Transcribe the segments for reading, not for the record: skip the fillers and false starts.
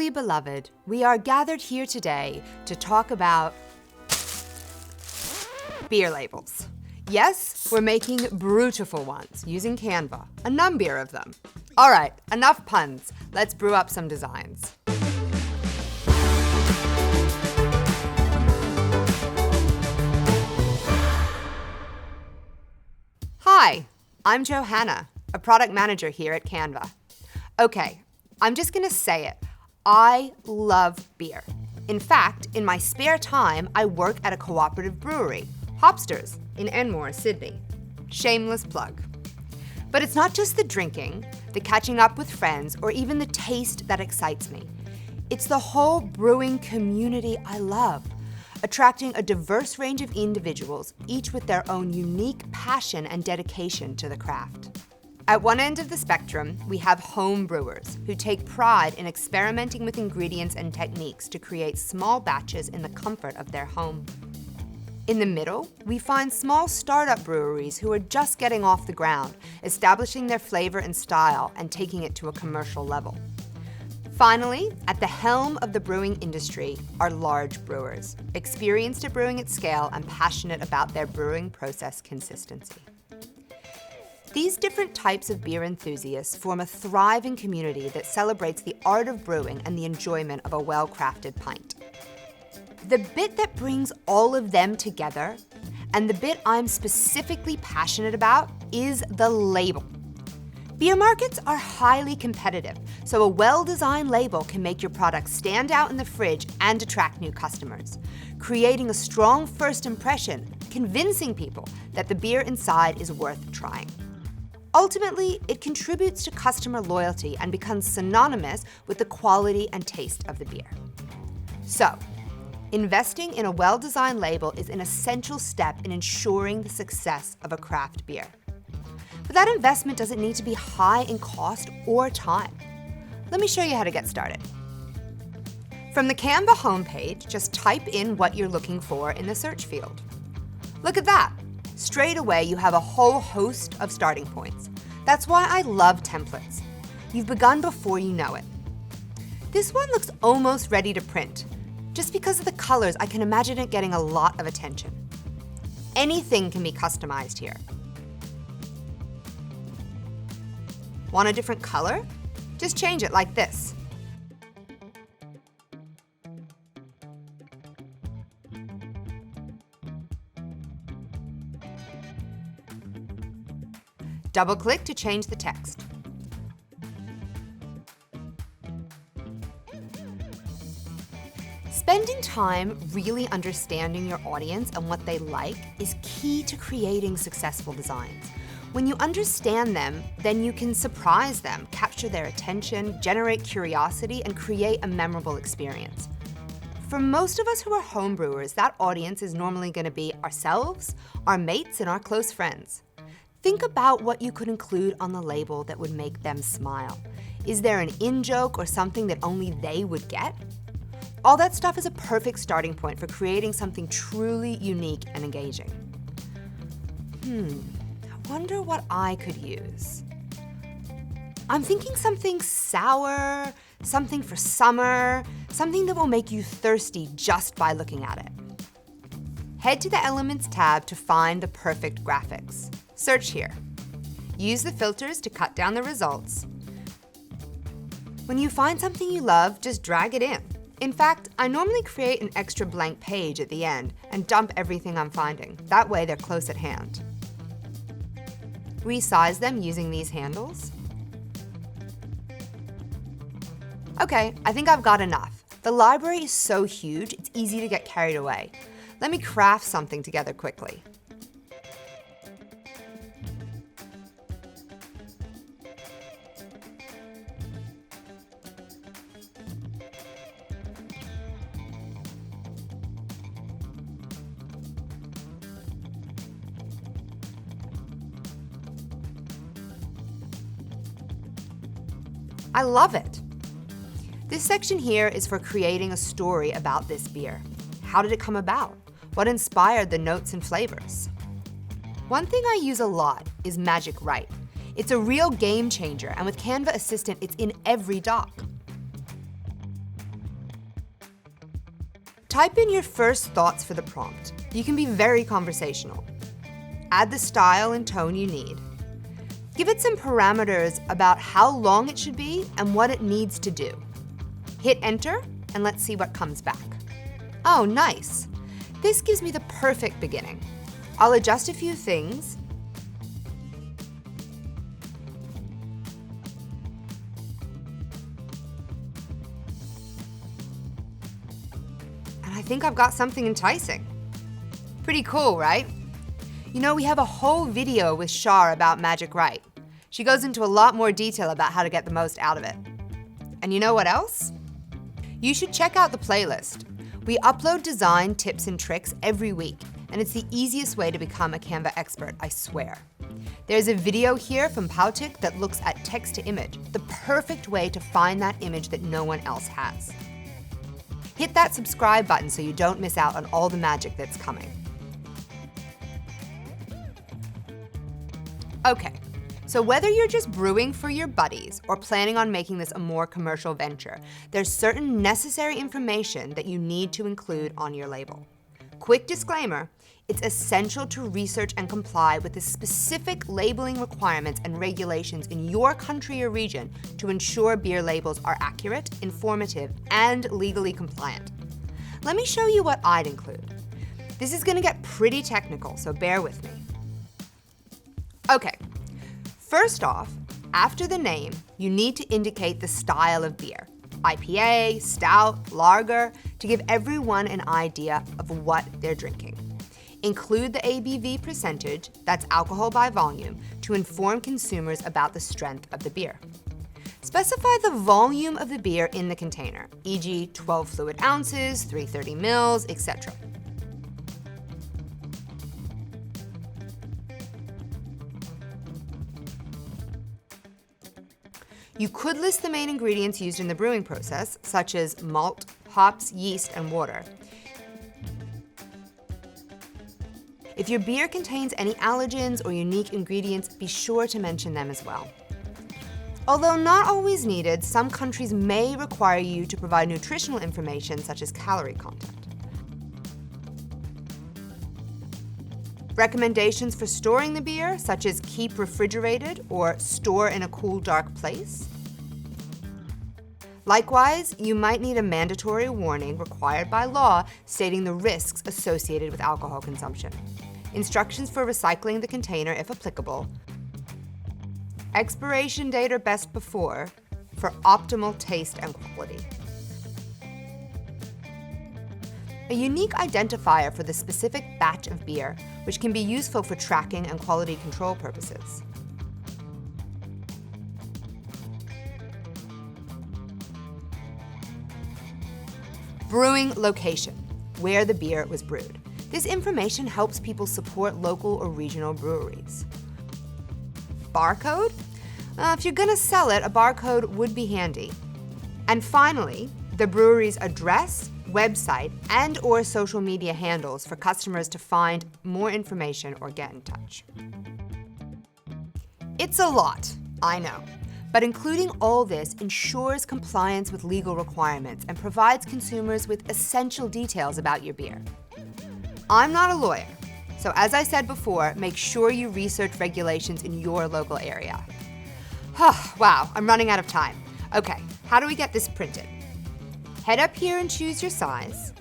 Dearly beloved, we are gathered here today to talk about beer labels. Yes, we're making beautiful ones using Canva, a number of them. All right, enough puns. Let's brew up some designs. Hi, I'm Johanna, a product manager here at Canva. Okay, I'm just gonna say it. I love beer. In fact, in my spare time, I work at a cooperative brewery, Hopsters, in Enmore, Sydney. Shameless plug. But it's not just the drinking, the catching up with friends, or even the taste that excites me. It's the whole brewing community I love, attracting a diverse range of individuals, each with their own unique passion and dedication to the craft. At one end of the spectrum, we have home brewers who take pride in experimenting with ingredients and techniques to create small batches in the comfort of their home. In the middle, we find small startup breweries who are just getting off the ground, establishing their flavor and style and taking it to a commercial level. Finally, at the helm of the brewing industry are large brewers, experienced at brewing at scale and passionate about their brewing process consistency. These different types of beer enthusiasts form a thriving community that celebrates the art of brewing and the enjoyment of a well-crafted pint. The bit that brings all of them together, and the bit I'm specifically passionate about, is the label. Beer markets are highly competitive, so a well-designed label can make your product stand out in the fridge and attract new customers, creating a strong first impression, convincing people that the beer inside is worth trying. Ultimately, it contributes to customer loyalty and becomes synonymous with the quality and taste of the beer. So, investing in a well-designed label is an essential step in ensuring the success of a craft beer. But that investment doesn't need to be high in cost or time. Let me show you how to get started. From the Canva homepage, just type in what you're looking for in the search field. Look at that. Straight away, you have a whole host of starting points. That's why I love templates. You've begun before you know it. This one looks almost ready to print. Just because of the colors, I can imagine it getting a lot of attention. Anything can be customized here. Want a different color? Just change it like this. Double-click to change the text. Spending time really understanding your audience and what they like is key to creating successful designs. When you understand them, then you can surprise them, capture their attention, generate curiosity, and create a memorable experience. For most of us who are homebrewers, that audience is normally going to be ourselves, our mates, and our close friends. Think about what you could include on the label that would make them smile. Is there an in-joke or something that only they would get? All that stuff is a perfect starting point for creating something truly unique and engaging. I wonder what I could use. I'm thinking something sour, something for summer, something that will make you thirsty just by looking at it. Head to the Elements tab to find the perfect graphics. Search here. Use the filters to cut down the results. When you find something you love, just drag it in. In fact, I normally create an extra blank page at the end and dump everything I'm finding. That way they're close at hand. Resize them using these handles. Okay, I think I've got enough. The library is so huge, it's easy to get carried away. Let me craft something together quickly. I love it. This section here is for creating a story about this beer. How did it come about? What inspired the notes and flavors? One thing I use a lot is Magic Write. It's a real game changer, and with Canva Assistant, it's in every doc. Type in your first thoughts for the prompt. You can be very conversational. Add the style and tone you need. Give it some parameters about how long it should be and what it needs to do. Hit enter and let's see what comes back. Oh, nice. This gives me the perfect beginning. I'll adjust a few things. And I think I've got something enticing. Pretty cool, right? You know, we have a whole video with Shar about Magic Write. She goes into a lot more detail about how to get the most out of it. And you know what else? You should check out the playlist. We upload design tips and tricks every week, and it's the easiest way to become a Canva expert, I swear. There's a video here from Pautik that looks at text to image, the perfect way to find that image that no one else has. Hit that subscribe button so you don't miss out on all the magic that's coming. Okay, so whether you're just brewing for your buddies or planning on making this a more commercial venture, there's certain necessary information that you need to include on your label. Quick disclaimer, it's essential to research and comply with the specific labeling requirements and regulations in your country or region to ensure beer labels are accurate, informative, and legally compliant. Let me show you what I'd include. This is gonna get pretty technical, so bear with me. Okay, first off, after the name, you need to indicate the style of beer. IPA, stout, lager, to give everyone an idea of what they're drinking. Include the ABV percentage, that's alcohol by volume, to inform consumers about the strength of the beer. Specify the volume of the beer in the container, e.g. 12 fluid ounces, 330 mils, etc. You could list the main ingredients used in the brewing process, such as malt, hops, yeast, and water. If your beer contains any allergens or unique ingredients, be sure to mention them as well. Although not always needed, some countries may require you to provide nutritional information such as calorie content. Recommendations for storing the beer, such as keep refrigerated or store in a cool, dark place. Likewise, you might need a mandatory warning required by law stating the risks associated with alcohol consumption. Instructions for recycling the container if applicable. Expiration date or best before for optimal taste and quality. A unique identifier for the specific batch of beer, which can be useful for tracking and quality control purposes. Brewing location, where the beer was brewed. This information helps people support local or regional breweries. Barcode? If you're gonna sell it, a barcode would be handy. And finally, the brewery's address, website, and/or social media handles for customers to find more information or get in touch. It's a lot, I know, but including all this ensures compliance with legal requirements and provides consumers with essential details about your beer. I'm not a lawyer, so as I said before, make sure you research regulations in your local area. Wow, I'm running out of time. Okay, how do we get this printed? Head up here and choose your size.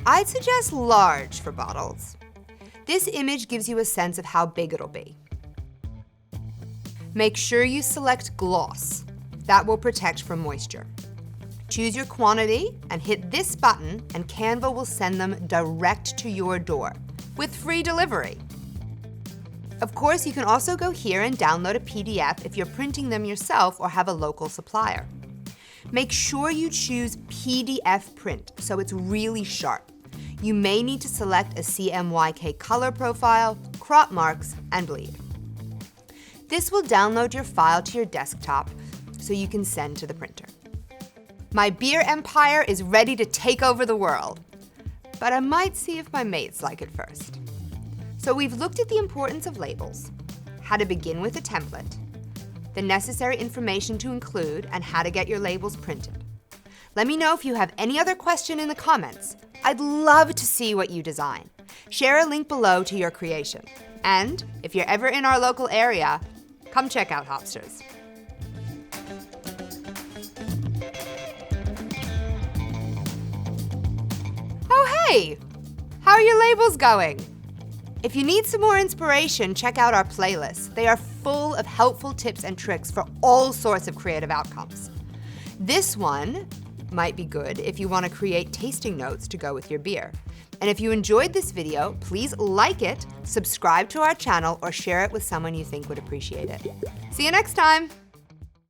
I'd suggest large for bottles. This image gives you a sense of how big it'll be. Make sure you select gloss. That will protect from moisture. Choose your quantity and hit this button and Canva will send them direct to your door with free delivery. Of course, you can also go here and download a PDF if you're printing them yourself or have a local supplier. Make sure you choose PDF print so it's really sharp. You may need to select a CMYK color profile, crop marks, and bleed. This will download your file to your desktop so you can send to the printer. My beer empire is ready to take over the world, but I might see if my mates like it first. So we've looked at the importance of labels, how to begin with a template, the necessary information to include, and how to get your labels printed. Let me know if you have any other question in the comments. I'd love to see what you design. Share a link below to your creation. And if you're ever in our local area, come check out Hopsters. Oh hey! How are your labels going? If you need some more inspiration, check out our playlists. They are full of helpful tips and tricks for all sorts of creative outcomes. This one might be good if you want to create tasting notes to go with your beer. And if you enjoyed this video, please like it, subscribe to our channel, or share it with someone you think would appreciate it. See you next time!